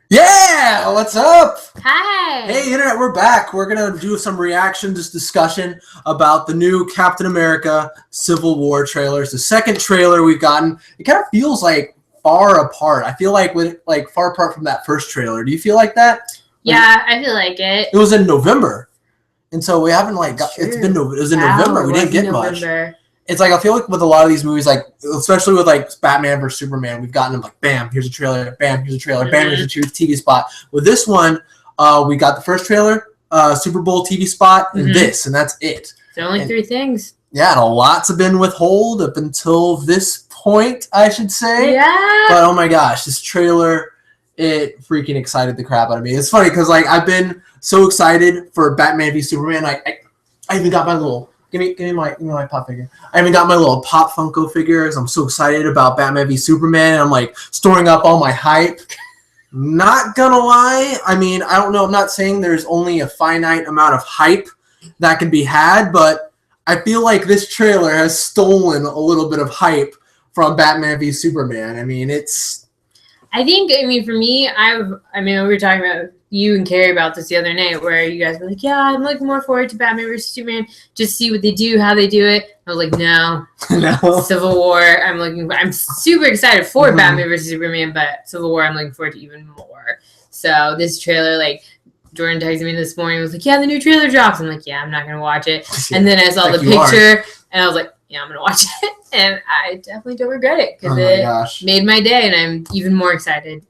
Yeah, what's up? Hi. Hey, Internet, we're back. We're going to do some reaction, just discussion about the new Captain America Civil War trailer. It's the second trailer we've gotten. It kind of feels like far apart. I feel like far apart from that first trailer. Do you feel like that? Yeah, I feel like it. It was in November. And so we haven't it was in November. We didn't get much. It's like I feel like with a lot of these movies, like especially with like Batman vs Superman, we've gotten them like bam, here's a trailer, bam, here's a trailer, bam, here's a TV spot. With this one, we got the first trailer, Super Bowl TV spot, and this, and that's it. It's only three things. Yeah, and a lot's have been withheld up until this point, I should say. Yeah. But oh my gosh, this trailer, it freaking excited the crap out of me. It's funny because like I've been so excited for Batman v Superman. I even got my little. Give me my pop figure. I even got my little Pop Funko figures. I'm so excited about Batman v Superman. And I'm like storing up all my hype. Not gonna lie. I mean, I don't know. I'm not saying there's only a finite amount of hype that can be had, but I feel like this trailer has stolen a little bit of hype from Batman v Superman. I mean, for me, we were talking about you and Carrie about this the other night where you guys were like, yeah, I'm looking more forward to Batman vs. Superman, just see what they do, how they do it. I was like, no. Civil War, I'm super excited for Batman vs. Superman, but Civil War I'm looking forward to even more. So this trailer, like, Jordan texted me this morning, was like, yeah, the new trailer drops. I'm like, yeah, I'm not going to watch it. And then I saw the picture, and I was like, yeah, I'm going to watch it. And I definitely don't regret it, because it made my day, and I'm even more excited.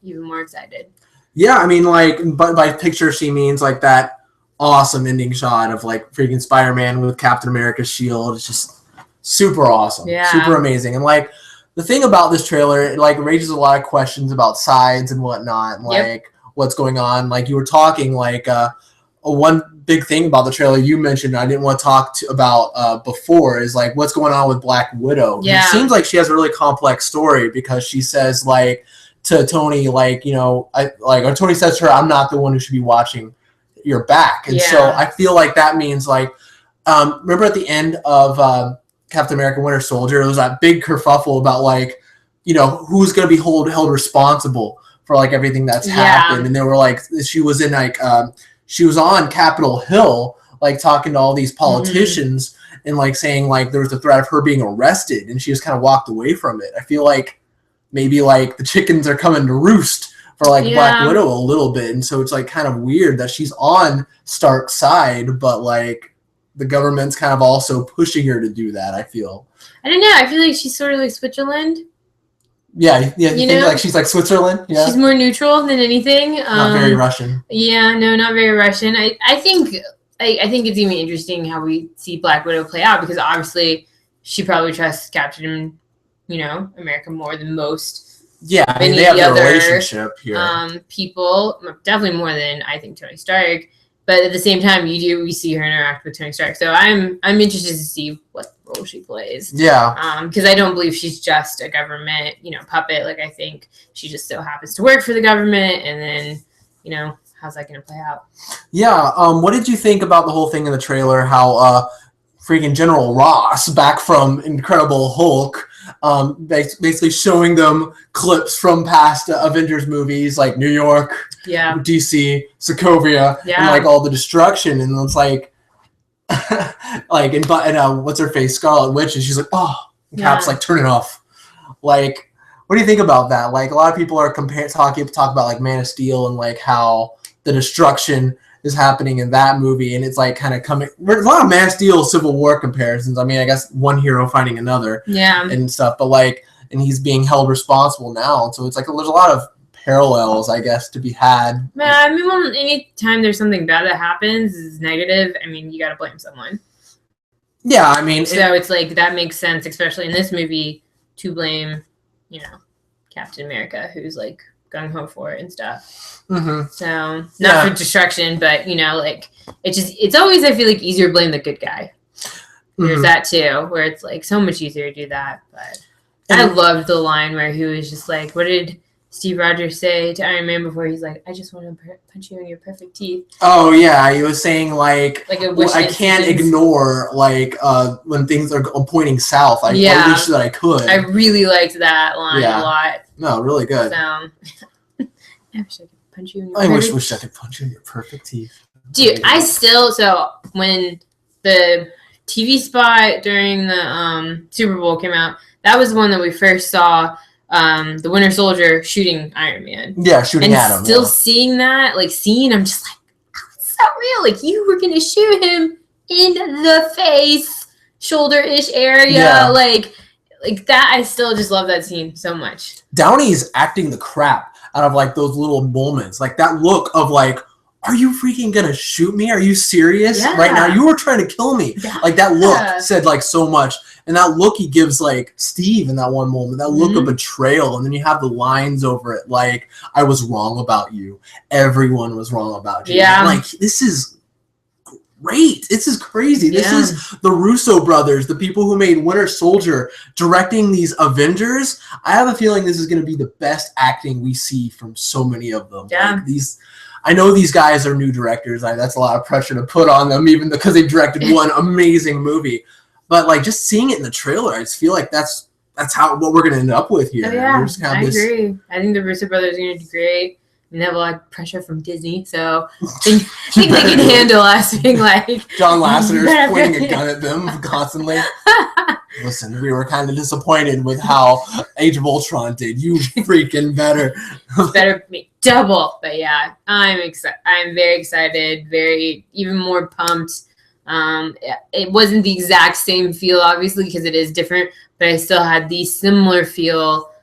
Yeah, I mean, like, but by picture, she means, like, that awesome ending shot of, like, freaking Spider-Man with Captain America's shield. It's just super awesome. Yeah. Super amazing. And, like, the thing about this trailer, it, like, raises a lot of questions about sides and whatnot, and, like, what's going on. Like, you were talking, like, one big thing about the trailer you mentioned I didn't want to talk about before is, like, what's going on with Black Widow. Yeah. It seems like she has a really complex story because she says, like, to Tony, like, you know, or Tony says to her, I'm not the one who should be watching your back. And so I feel like that means, like, remember at the end of Captain America Winter Soldier, there was that big kerfuffle about, like, you know, who's going to be held responsible for, like, everything that's happened. And they were, like, she was in, like, she was on Capitol Hill, like, talking to all these politicians and, like, saying, like, there was a threat of her being arrested, and she just kind of walked away from it. I feel like maybe, like, the chickens are coming to roost for, like, Black Widow a little bit. And so it's, like, kind of weird that she's on Stark's side, but, like, the government's kind of also pushing her to do that, I feel. I don't know. I feel like she's sort of like Switzerland. Yeah, you think, like, she's like Switzerland? Yeah. She's more neutral than anything. Not very Russian. Yeah, no, not very Russian. I think it's even interesting how we see Black Widow play out, because obviously she probably trusts Captain America more than most. Yeah, I mean, they have a relationship here. People, definitely more than I think Tony Stark. But at the same time, we see her interact with Tony Stark. So I'm interested to see what role she plays. Yeah. Because I don't believe she's just a government, puppet. Like, I think she just so happens to work for the government, and then, how's that going to play out? Yeah. What did you think about the whole thing in the trailer? How freaking General Ross, back from Incredible Hulk, basically showing them clips from past Avengers movies, like New York, DC, Sokovia, and, like, all the destruction. And it's like, like, and what's her face, Scarlet Witch, and she's like, oh, and Cap's like, turn it off. Like, what do you think about that? Like, a lot of people are talk about, like, Man of Steel and, like, how the destruction is happening in that movie, and it's, like, kind of coming. There's a lot of Man of Steel Civil War comparisons. I mean, I guess one hero fighting another, and stuff. But, like, and he's being held responsible now, so it's like there's a lot of parallels, I guess, to be had. I mean, well, anytime there's something bad that happens is negative. I mean, you got to blame someone. Yeah, I mean, so it's like that makes sense, especially in this movie, to blame, Captain America, who's, like, gung ho for it and stuff. So not for destruction, but like, it's always, I feel like, easier to blame the good guy. There's that too, where it's, like, so much easier to do that. But I loved the line where he was just like, what did Steve Rogers say to Iron Man before he's like, I just want to punch you in your perfect teeth? Oh yeah, he was saying, like I can't ignore, like, when things are pointing south. I wish that I could. I really liked that line a lot. No, really good. So I wish I could punch you in your I wish I could punch you in your perfect teeth. Dude, so when the TV spot during the Super Bowl came out, that was the one that we first saw the Winter Soldier shooting Iron Man. Yeah, shooting at him. And still seeing that, like, I'm just like, oh, it's so real. Like, you were going to shoot him in the face, shoulder-ish area. Yeah. Like that, I still just love that scene so much. Downey's acting the crap out of, like, those little moments. Like, that look of, like, are you freaking gonna shoot me? Are you serious right now? You were trying to kill me. Yeah. Like, that look said, like, so much. And that look he gives, like, Steve in that one moment, that look of betrayal. And then you have the lines over it, like, I was wrong about you. Everyone was wrong about you. Yeah. And, like, this is great. This is crazy. This is the Russo brothers, the people who made Winter Soldier, directing these Avengers. I have a feeling this is going to be the best acting we see from so many of them. Yeah. Like, I know these guys are new directors. That's a lot of pressure to put on them, even because they've directed one amazing movie. But, like, just seeing it in the trailer, I just feel like that's what we're going to end up with here. Oh, yeah, I agree. I think the Russo brothers are going to do great. And they have a lot of pressure from Disney, so I think they can handle us being like... John Lasseter's pointing a gun at them constantly. Listen, we were kind of disappointed with how Age of Ultron did. You freaking better make double. But yeah, I'm excited. I'm very excited, even more pumped. It wasn't the exact same feel, obviously, because it is different, but I still had the similar feel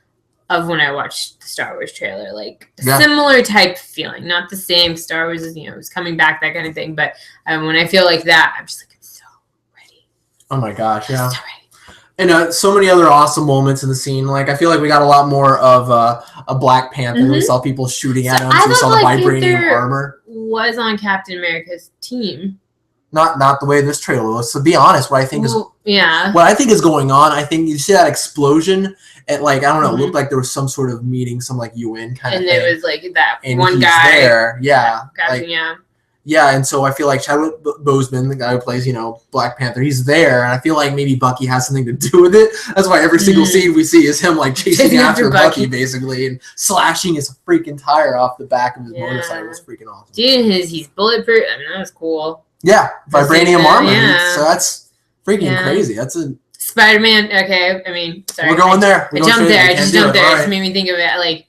of when I watched the Star Wars trailer, like similar type feeling, not the same. Star Wars is, it was coming back, that kind of thing. But when I feel like that, I'm just like, I'm so ready. Oh my gosh, yeah. I'm so And ready. so many other awesome moments in the scene. Like, I feel like we got a lot more of a Black Panther. We saw people shooting at him. So we saw the vibranium armor. Was on Captain America's team. Not the way this trailer was. To be honest, what I think is going on, I think you see that explosion at, like, I don't know, it looked like there was some sort of meeting, some, like, UN kind of thing. And it was like that and one he's guy there. Yeah. Yeah, and so I feel like Chadwick Boseman, the guy who plays, Black Panther, he's there, and I feel like maybe Bucky has something to do with it. That's why every single scene we see is him, like, chasing after Bucky, basically, and slashing his freaking tire off the back of his motorcycle. It's freaking awesome. Dude, he's bulletproof. I mean, that was cool. Yeah, vibranium armor. So that's freaking crazy. That's a... Spider-Man, okay, I mean, sorry. We're going there. I jumped there. I just jumped there. It just made me think of it, like,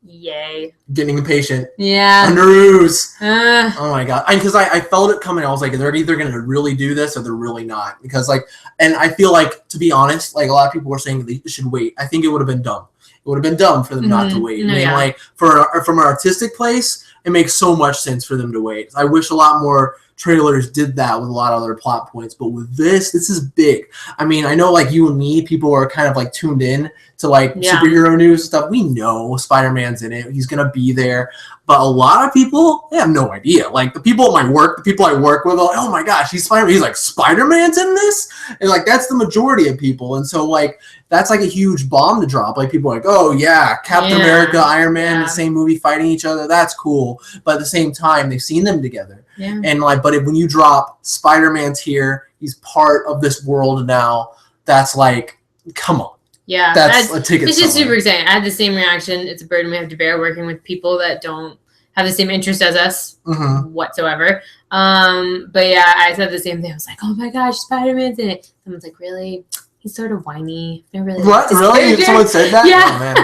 yay. Getting impatient. Yeah. Underoos. Oh my god. Because I felt it coming. I was like, they're either going to really do this or they're really not. Because, like, and I feel like, to be honest, like, a lot of people were saying they should wait. I think it would have been dumb. It would have been dumb for them not to wait. I mean, like, from an artistic place, it makes so much sense for them to wait. I wish a lot more trailers did that with a lot of other plot points, but with this is big. I mean, I know, like, you and me, people are kind of, like, tuned in to, like, superhero news and stuff. We know Spider-Man's in it. He's gonna be there. But a lot of people, they have no idea. Like, the people at my work, the people I work with, are like, oh my gosh, he's Spider-Man. He's like, Spider-Man's in this? And, like, that's the majority of people. And so, like, that's, like, a huge bomb to drop. Like, people are like, oh yeah, Captain America, Iron Man in the same movie fighting each other. That's cool. But at the same time, they've seen them together. Yeah. And, like, but when you drop Spider-Man's here, he's part of this world now, that's like, come on. Yeah. That's a ticket. It's just super exciting. I had the same reaction. It's a burden we have to bear working with people that don't have the same interest as us whatsoever. But yeah, I said the same thing. I was like, oh my gosh, Spider-Man's in it. Someone's like, really? He's sort of whiny. What? Really? Someone said that? Yeah. Oh, man.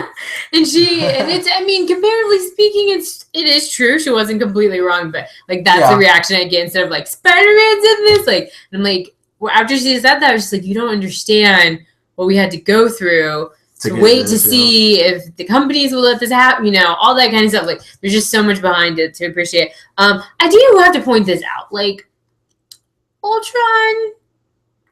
And it's, I mean, comparatively speaking, it is true. She wasn't completely wrong, but, like, that's the reaction I get instead of, like, Spider-Man's in this. Like, and I'm like, well, after she said that, I was just like, you don't understand what we had to go through to wait to see if the companies will let this happen, all that kind of stuff. Like, there's just so much behind it to appreciate. I do have to point this out. Like, Ultron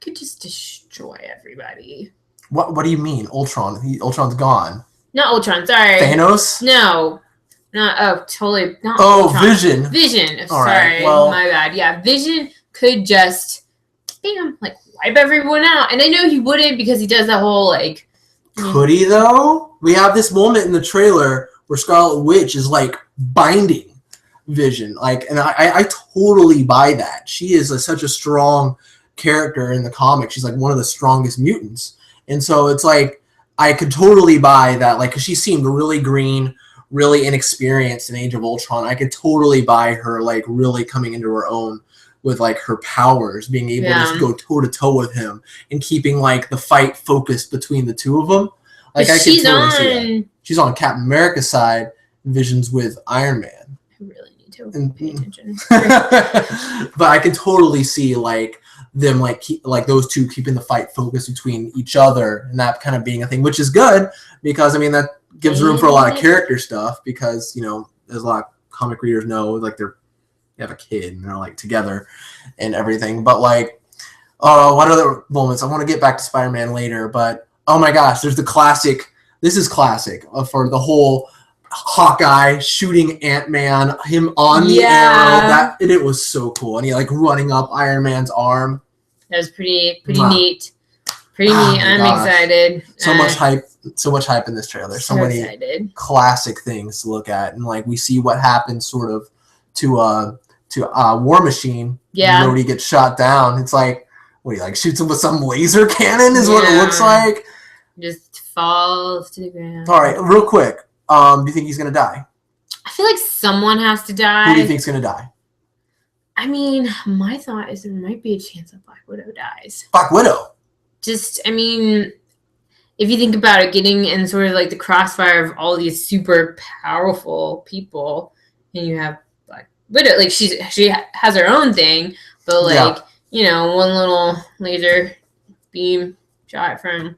could just destroy everybody. What do you mean, Ultron? Ultron's gone. Not Ultron, sorry. Thanos? No. Totally. Not Ultron. Vision. Vision. All sorry. Well, my bad. Yeah, Vision could just, bam, like, wipe everyone out. And I know he wouldn't because he does that whole, like... Could he, though? We have this moment in the trailer where Scarlet Witch is, like, binding Vision. Like, and I totally buy that. She is such a strong character in the comic. She's, like, one of the strongest mutants. And so it's like, I could totally buy that, like, because she seemed really green, really inexperienced in Age of Ultron, I could totally buy her like really coming into her own with like her powers, being able to go toe to toe with him and keeping like the fight focused between the two of them. Like I can totally see that. She's on Captain America's side. Vision's with Iron Man. I really need to pay attention. But I can totally see like them like those two keeping the fight focused between each other and that kind of being a thing, which is good because I mean that gives room for a lot of character stuff because you know there's a lot of comic readers know like they have a kid and they're like together and everything. But like what other moments? I want to get back to Spider-Man later, but oh my gosh, there's the classic. This is classic for the whole Hawkeye shooting Ant-Man, him on the arrow. It was so cool, and he like running up Iron Man's arm. That was pretty neat. Pretty neat. I'm excited. So much hype in this trailer. So many excited. Classic things to look at, and like we see what happens sort of to War Machine. Yeah, when he gets shot down. It's like what he like shoots him with some laser cannon is what it looks like. Just falls to the ground. All right, real quick. Do you think he's gonna die? I feel like someone has to die. Who do you think's gonna die? I mean, my thought is there might be a chance that Black Widow dies. Black Widow? Just, I mean, if you think about it, getting in sort of like the crossfire of all these super powerful people, and you have Black Widow, like she has her own thing, but like you know, one little laser beam shot from.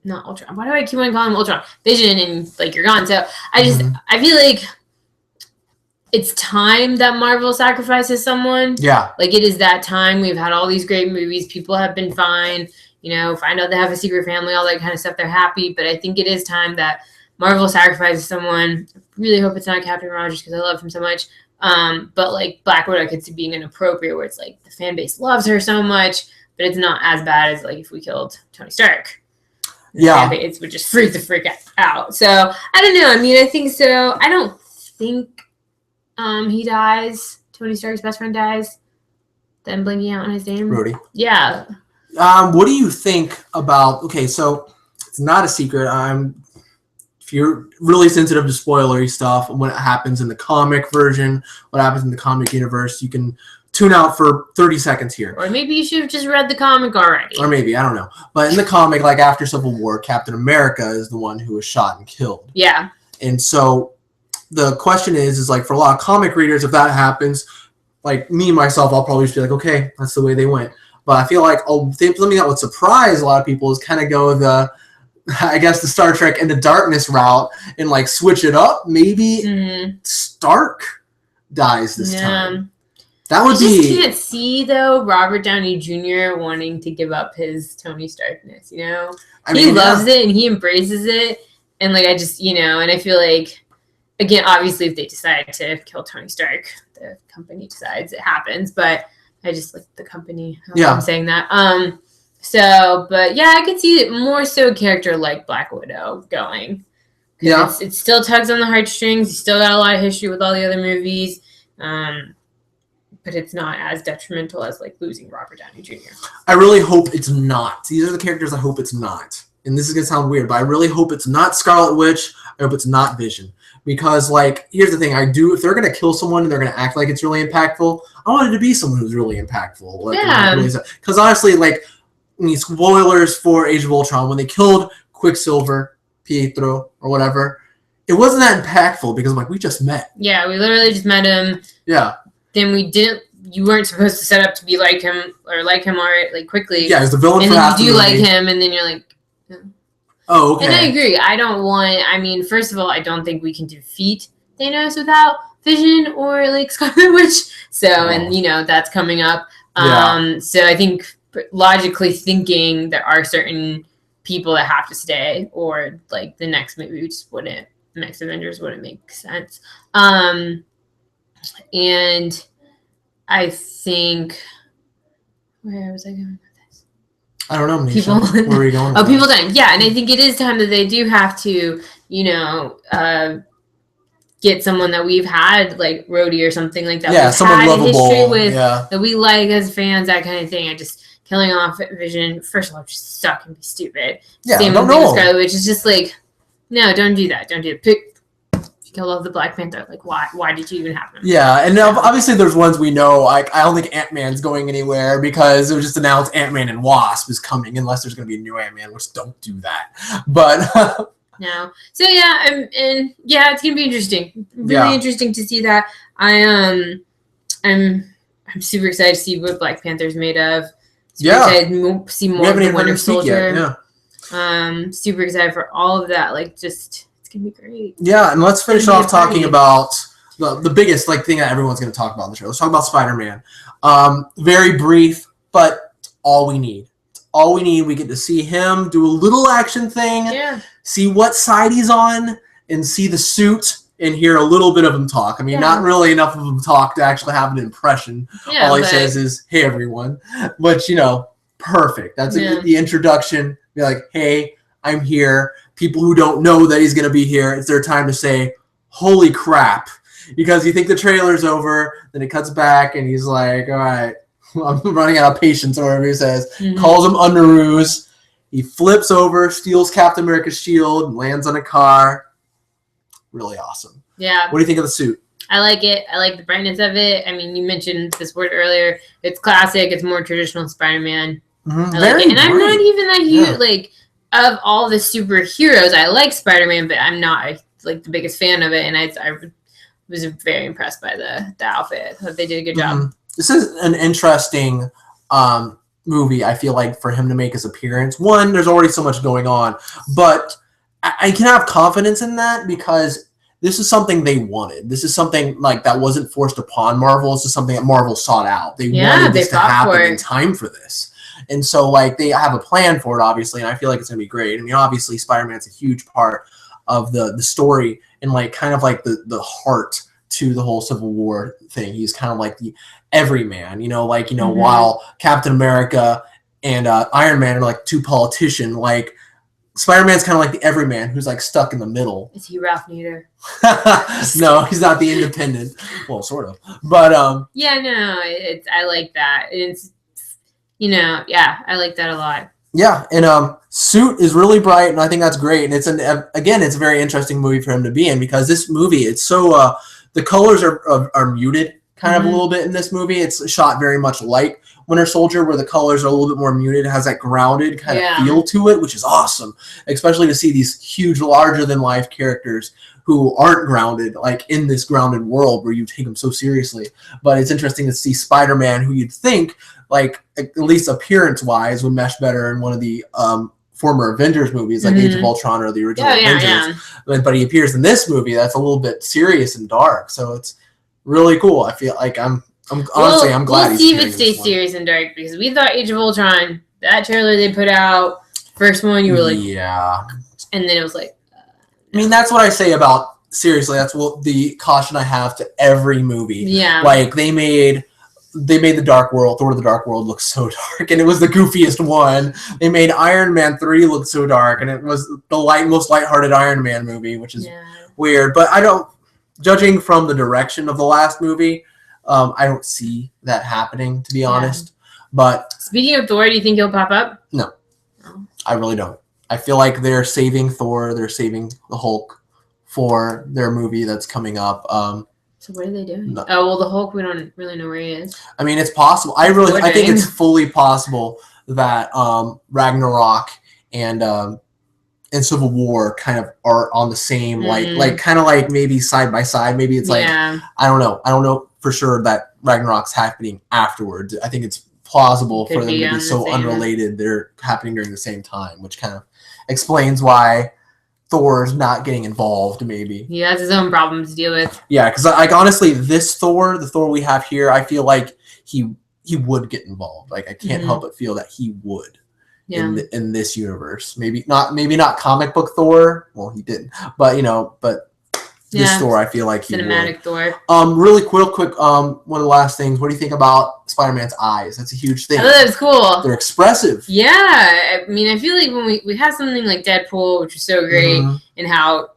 Not Ultron. Why do I keep on calling him Ultron? Vision, and like you're gone. So I feel like it's time that Marvel sacrifices someone. Yeah. Like it is that time. We've had all these great movies. People have been fine. You know, find out they have a secret family, all that kind of stuff. They're happy. But I think it is time that Marvel sacrifices someone. I really hope it's not Captain Rogers because I love him so much. But like Black Widow could see being inappropriate where it's like the fan base loves her so much, but it's not as bad as like if we killed Tony Stark. Yeah, it would just freak the freak out. So I don't know. I mean, I think so. I don't think he dies. Tony Stark's best friend dies. Then blinking out on his name. Rhodey. Yeah. What do you think about? Okay, so it's not a secret. If you're really sensitive to spoilery stuff, what happens in the comic version, what happens in the comic universe, you can tune out for 30 seconds here. Or maybe you should have just read the comic already. Or maybe, I don't know. But in the comic, like after Civil War, Captain America is the one who was shot and killed. Yeah. And so the question is like for a lot of comic readers, if that happens, like me, myself, I'll probably just be like, okay, that's the way they went. But I feel like something that would surprise a lot of people is kind of go the Star Trek Into Darkness route and like switch it up. Maybe Stark dies this time. That would be. I just can't see though Robert Downey Jr. wanting to give up his Tony Starkness. You know, he loves it and he embraces it, and like I just and I feel like again, obviously, if they decide to kill Tony Stark, the company decides it happens. But I just like the company. I'm saying that. So, but yeah, I could see it more so a character like Black Widow going. Yeah, it still tugs on the heartstrings. You still got a lot of history with all the other movies. But it's not as detrimental as like losing Robert Downey Jr. I really hope it's not. These are the characters I hope it's not. And this is going to sound weird, but I really hope it's not Scarlet Witch. I hope it's not Vision. Because, like, here's the thing. If they're going to kill someone and they're going to act like it's really impactful, I want it to be someone who's really impactful. Like, yeah. Because honestly, like, spoilers for Age of Ultron, when they killed Quicksilver, Pietro, or whatever, it wasn't that impactful because I'm like, we just met. Yeah, we literally just met him. Yeah. Then you weren't supposed to set up to be like him already, like quickly. Yeah, he's the villain for half the movie. And then you do like him, and then you're like, oh, okay. And I agree. First of all, I don't think we can defeat Thanos without Vision or like Scarlet Witch. So, and that's coming up. So I think logically thinking there are certain people that have to stay, or like the next movie next Avengers wouldn't make sense. And I think, where was I going with this? I don't know, Manisha. Where are you going with people dying. Yeah, and I think it is time that they do have to, get someone that we've had, like Rhodey or something like that. Yeah, someone had lovable. A history with, that we like as fans, that kind of thing. I just, killing off Vision, first of all, just suck and be stupid. Yeah, Same with Scarlet Witch. It's just like, no, don't do that. Don't do it. killed off the Black Panther. Like, why did you even have him? Yeah, and obviously there's ones we know. Like, I don't think Ant-Man's going anywhere because it was just announced Ant-Man and Wasp is coming, unless there's going to be a new Ant-Man, which don't do that. But no. So yeah, it's gonna be interesting. Really interesting to see that. I'm super excited to see what Black Panther's made of. Super excited to see more of the Winter Soldier. Super excited for all of that. Like, just it's gonna be great. Yeah, and let's finish off talking about the biggest thing that everyone's gonna talk about in the show. Let's talk about Spider-Man. Very brief, but all we need. All we need. We get to see him do a little action thing. Yeah. See what side he's on, and see the suit, and hear a little bit of him talk. I mean, not really enough of him talk to actually have an impression. Yeah, all he says is, "Hey, everyone," which, perfect. That's the introduction. Be like, "Hey, I'm here." People who don't know that he's going to be here, it's their time to say, "Holy crap." Because you think the trailer's over, then it cuts back, and he's like, "All right, I'm running out of patience," or whatever he says. Calls him Underoos. He flips over, steals Captain America's shield, and lands on a car. Really awesome. Yeah. What do you think of the suit? I like it. I like the brightness of it. I mean, you mentioned this word earlier. It's classic. It's more traditional Spider-Man. I like it. And I'm not even that huge, of all the superheroes, I like Spider-Man, but I'm not, the biggest fan of it. And I was very impressed by the outfit. I thought they did a good job. This is an interesting movie, I feel like, for him to make his appearance. One, there's already so much going on, but I can have confidence in that because this is something they wanted. This is something that wasn't forced upon Marvel. This is something that Marvel sought out. They wanted this to happen in time for this. And so they have a plan for it, obviously, and I feel like it's going to be great. I mean, obviously, Spider-Man's a huge part of the story and kind of the heart to the whole Civil War thing. He's kind of like the everyman, while Captain America and Iron Man are two politicians, Spider-Man's kind of like the everyman who's stuck in the middle. Is he Ralph Nader? No, he's not the independent. Well, sort of, but yeah, no, I like that. It's I like that a lot. Yeah, and suit is really bright, and I think that's great. And it's it's a very interesting movie for him to be in because this movie, it's so the colors are muted kind of a little bit in this movie. It's shot very much like Winter Soldier, where the colors are a little bit more muted. It has that grounded kind of feel to it, which is awesome, especially to see these huge, larger-than-life characters who aren't grounded, in this grounded world where you take them so seriously. But it's interesting to see Spider-Man, who you'd think, at least appearance-wise, would mesh better in one of the former Avengers movies, like Age of Ultron or the original Avengers. Yeah. But he appears in this movie that's a little bit serious and dark, so it's really cool. I feel like I'm glad. We'll see if it stays serious and dark because we thought Age of Ultron, that trailer they put out, first one, you were like, yeah, and then it was like. I mean, that's what I say about seriously. That's what the caution I have to every movie. Yeah, they made the Dark World, Thor: The Dark World, look so dark, and it was the goofiest one. They made Iron Man 3 look so dark, and it was the most lighthearted Iron Man movie, which is weird. But I don't, judging from the direction of the last movie, I don't see that happening, to be honest. But speaking of Thor, do you think he'll pop up? No, I really don't. I feel like they're saving Thor, they're saving the Hulk for their movie that's coming up. So what are they doing? No. Oh, well, the Hulk, we don't really know where he is. I mean, it's possible. I think it's fully possible that Ragnarok and Civil War kind of are on the same, kind of maybe side by side. Maybe it's I don't know. I don't know for sure that Ragnarok's happening afterwards. I think it's plausible for them to be so unrelated. They're happening during the same time, which kind of explains why Thor's not getting involved, maybe. He has his own problems to deal with. Yeah, because honestly, this Thor, the Thor we have here, I feel like he would get involved. I can't help but feel that he would in this universe. Maybe not comic book Thor. Well, he didn't, but this Thor, I feel like he cinematic would. Thor. Really quick. One of the last things. What do you think about Spider-Man's eyes? That's a huge thing. I thought that was cool. They're expressive. Yeah, I mean, I feel like when we have something like Deadpool, which was so great, and how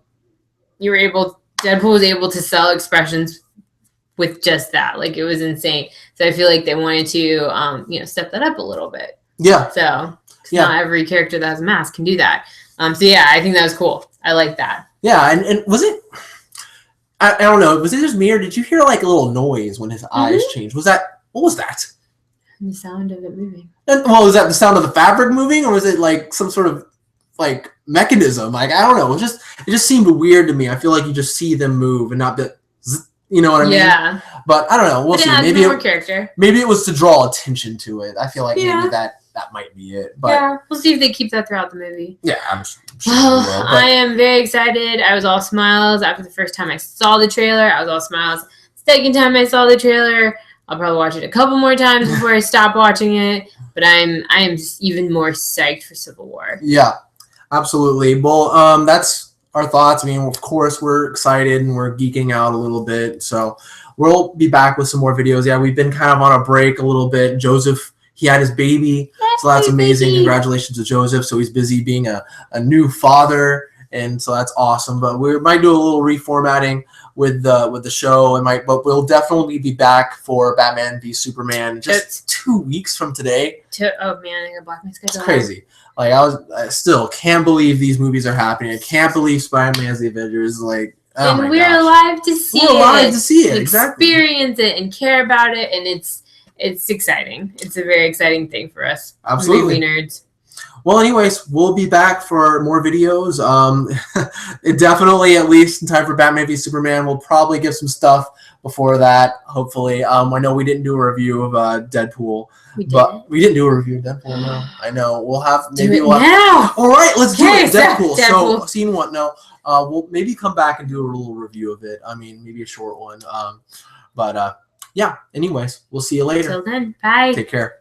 Deadpool was able to sell expressions with just that. It was insane. So I feel like they wanted to, step that up a little bit. Yeah. So not every character that has a mask can do that. So yeah, I think that was cool. I like that. Yeah, and was it? I don't know. Was it just me, or did you hear like a little noise when his eyes changed? What was that? The sound of it moving. Well, was that the sound of the fabric moving, or was it like some sort of like mechanism? Like, I don't know. It just seemed weird to me. I feel like you just see them move and not the, you know what I mean? Yeah. But I don't know. We'll see. Maybe it was to draw attention to it. I feel like maybe that might be it. But yeah, we'll see if they keep that throughout the movie. Yeah, I'm sure they will. I am very excited. I was all smiles after the first time I saw the trailer. I was all smiles. Second time I saw the trailer, I'll probably watch it a couple more times before I stop watching it. But I am just even more psyched for Civil War. Yeah, absolutely. Well, that's our thoughts. I mean, of course, we're excited and we're geeking out a little bit. So we'll be back with some more videos. Yeah, we've been kind of on a break a little bit. Joseph, he had his baby. So that's amazing. Baby. Congratulations to Joseph. So he's busy being a new father. And so that's awesome. But we might do a little reformatting with the show, but we'll definitely be back for Batman v Superman just 2 weeks from today. Oh man, I got block my schedule. It's crazy. Like I still can't believe these movies are happening. I can't believe Spider-Man's the Avengers. Like, oh and we're alive to see it. We're alive to see it. Exactly. Experience it and care about it, and it's exciting. It's a very exciting thing for us. Absolutely, movie nerds. Well, anyways, we'll be back for more videos. It definitely, at least in time for Batman v Superman, we'll probably give some stuff before that, hopefully. I know we didn't do a review of Deadpool. We didn't do a review of Deadpool, no. I know. We'll have... Maybe we'll now! All right, let's do it. Deadpool. So, scene one, no. We'll maybe come back and do a little review of it. I mean, maybe a short one. Yeah, anyways, we'll see you later. Till then, bye. Take care.